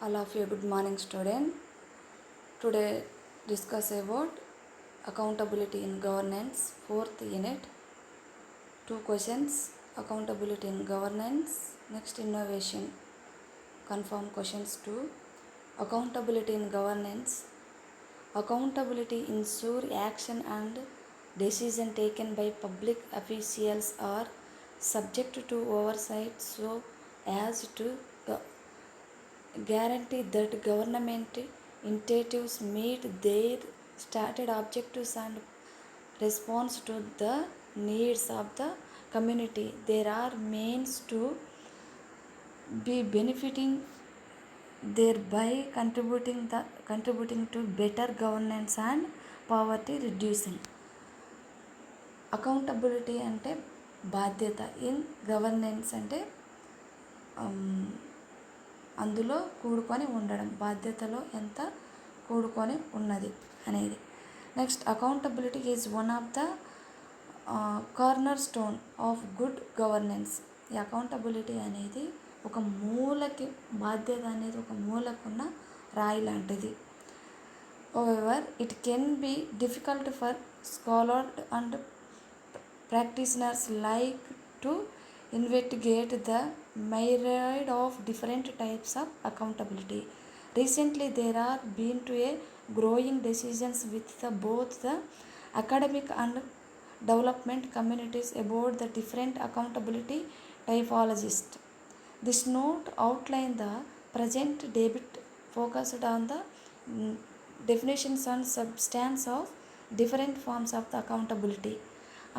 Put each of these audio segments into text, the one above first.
All of you, good morning, student. Today, discuss about accountability in governance, fourth unit. Two questions: accountability in governance. Next, innovation. Confirm questions two. Accountability in governance. Accountability ensure action and decision taken by public officials are subject to oversight so as to guarantee that government initiatives meet their stated objectives and response to the needs of the community. There are means to be benefiting thereby contributing to better governance and poverty reducing. Accountability అంటే బాధ్యత. In governance అంటే అందులో కూడుకొని ఉండడం, బాధ్యతలో ఎంత కూడుకొని ఉన్నది అనేది. Next, accountability is one of the corner stone of good governance. ఈ అకౌంటబిలిటీ అనేది ఒక మూలకి, బాధ్యత అనేది ఒక మూలకున్న రాయి లాంటిది. Over it can be difficult for scholars and practitioners like to investigate the myriad of different types of accountability. Recently, there are been to a growing decisions with both the academic and development communities about the different accountability typologies. This note outlines the present debate focused on the definitions and substance of different forms of the accountability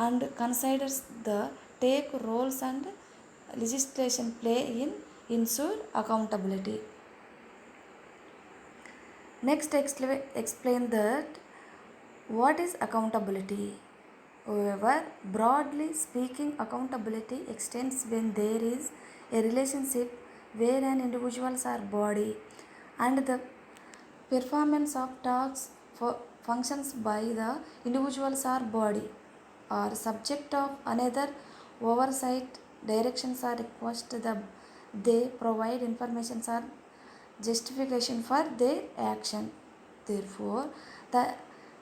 and considers the take roles and legislation play in ensure accountability. Next, explain that what is accountability. However, broadly speaking, accountability extends when there is a relationship where an individual's or body and the performance of tasks for functions by the individual's or body are subject of another oversight, directions or request that they provide information or justification for their action. Therefore, the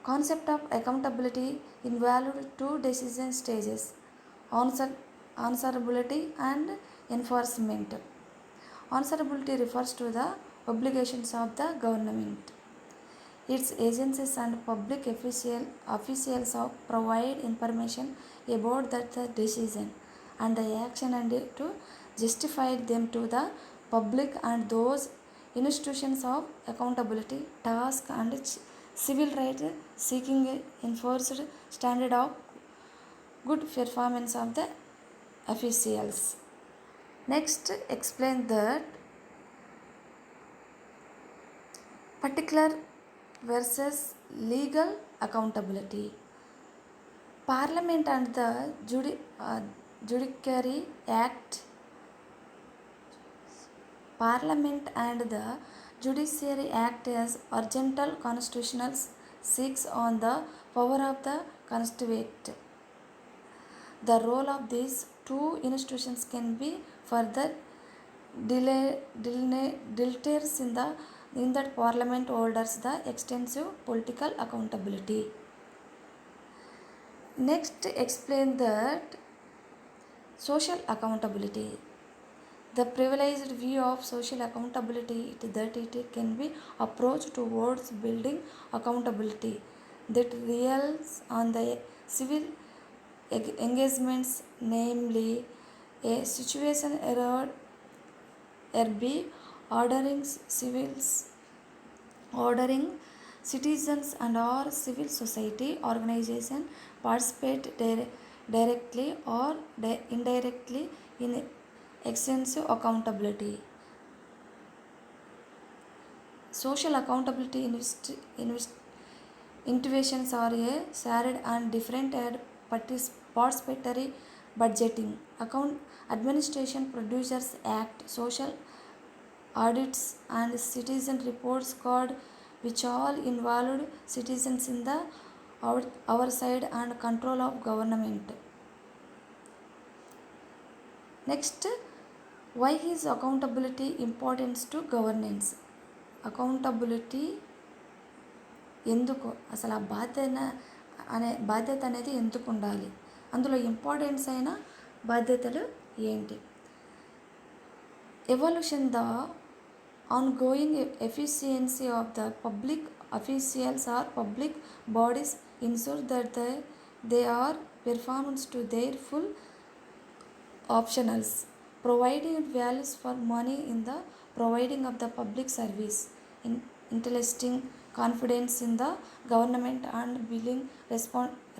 concept of accountability involves two decision stages: answerability and enforcement. Answerability refers to the obligations of the government, its agencies and public officials provide information about the decision and the action and to justify them to the public and those institutions of accountability task and civil right seeking enforced standard of good performance of the officials. Next, explain that particular versus legal accountability. Parliament and the Judiciary Act. Parliament and the Judiciary Act as horizontal constitutional seeks on the power of the constituent. The role of these two institutions can be further deleterious in that Parliament holds the extensive political accountability. Next, explain that social accountability. The privileged view of social accountability is that it can be approached towards building accountability that relies on the civil engagements, namely a situation error be ordering citizens and or civil society organization participate directly or indirectly in extensive accountability. Social accountability interventions are a shared and different participatory budgeting. Account Administration Producers Act, social audits and citizen reports card, which all involved citizens in the oversight and control of government. Next, why is accountability important to governance? Accountability ఎందుకు, అసలు ఆ బాధ్యత అనేది ఎందుకు ఉండాలి, అందులో importance అయిన బాధ్యతలు ఏంటి. Evolution the ongoing efficiency of the public officials or public bodies ensure that they are performed to their full optionals, providing values for money in the providing of the public service, instilling confidence in the government and willing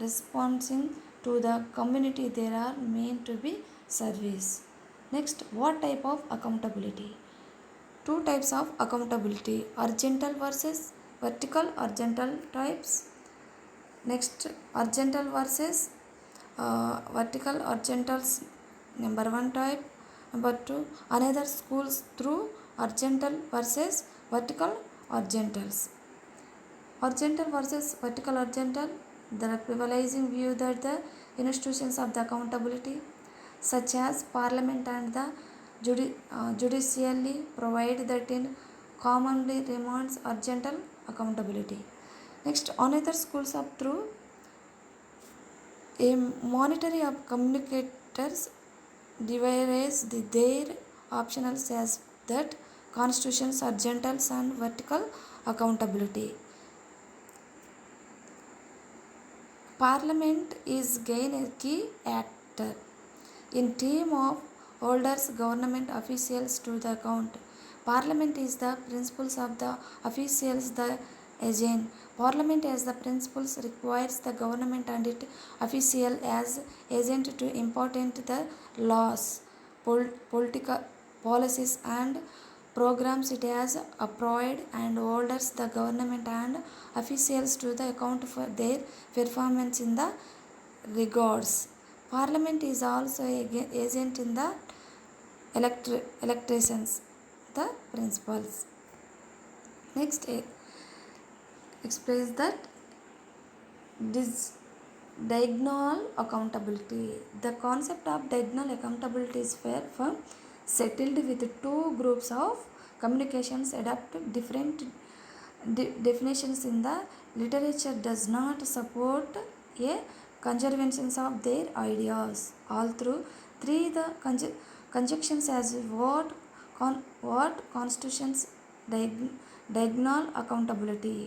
responding to the community they are meant to be service. Next, what type of accountability? Two types of accountability: horizontal versus vertical. Horizontal types. Next, horizontal versus vertical. Horizontals, number one type. Number two, another schools through horizontal versus vertical horizontals. Horizontal versus vertical horizontal, the prevailing view that the institutions of the accountability such as parliament and the judicially provide that in commonly demands horizontal accountability. Next, another schools up through a monetary of communicators devise their optionals as that constitutions horizontals and vertical accountability. Parliament is again a key actor in team of holders government officials to the account. Parliament is the principles of the officials the agent. Parliament as the principles requires the government and its official as agent to implement the laws, political policies and programs it has approved and holders the government and officials to the account for their performance in the regards. Parliament is also an agent in the elections, the principles. Next, explains that diagonal accountability. The concept of diagonal accountability is firm settled with two groups of communications adopt different definitions in the literature does not support a conservations of their ideas. All through three the conjunctions as what constitutions diagonal accountability.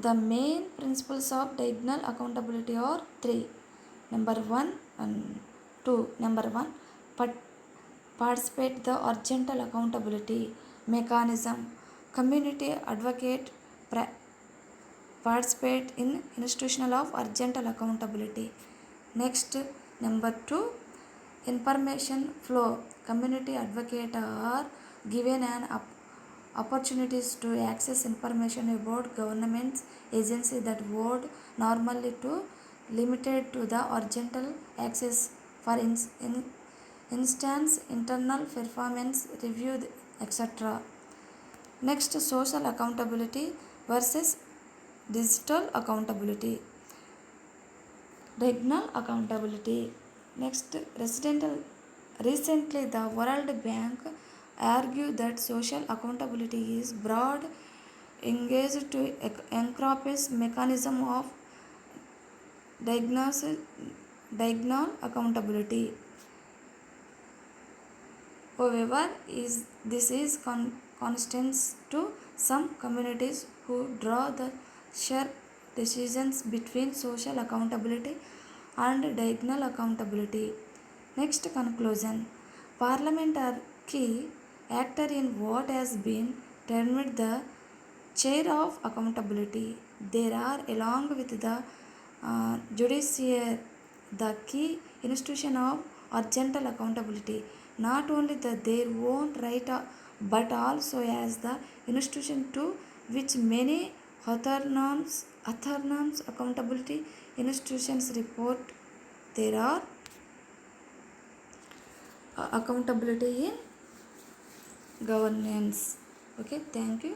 The main principles of diagonal accountability are three. Number one and two. Number one, participate the horizontal accountability mechanism. Community advocate participate in institutional of horizontal accountability. Next, number two, information flow. Community advocate are given an opportunities to access information about government agency that would normally to limited to the horizontal access. For instance, internal performance review, etc. Next, social accountability versus digital accountability. Diagonal accountability. Next, recently the World Bank argued that social accountability is broad engaged to encompass mechanism of diagonal accountability. However, this is constant to some communities who draw the sharp decisions between social accountability and diagonal accountability. Next, conclusion. Parliament are key actor in what has been termed the chair of accountability. There are, along with the judiciary, the key institution of horizontal accountability, not only their own right but also as the institution to which many autonomous accountability institutions report. There are accountability in governance. Okay, thank you.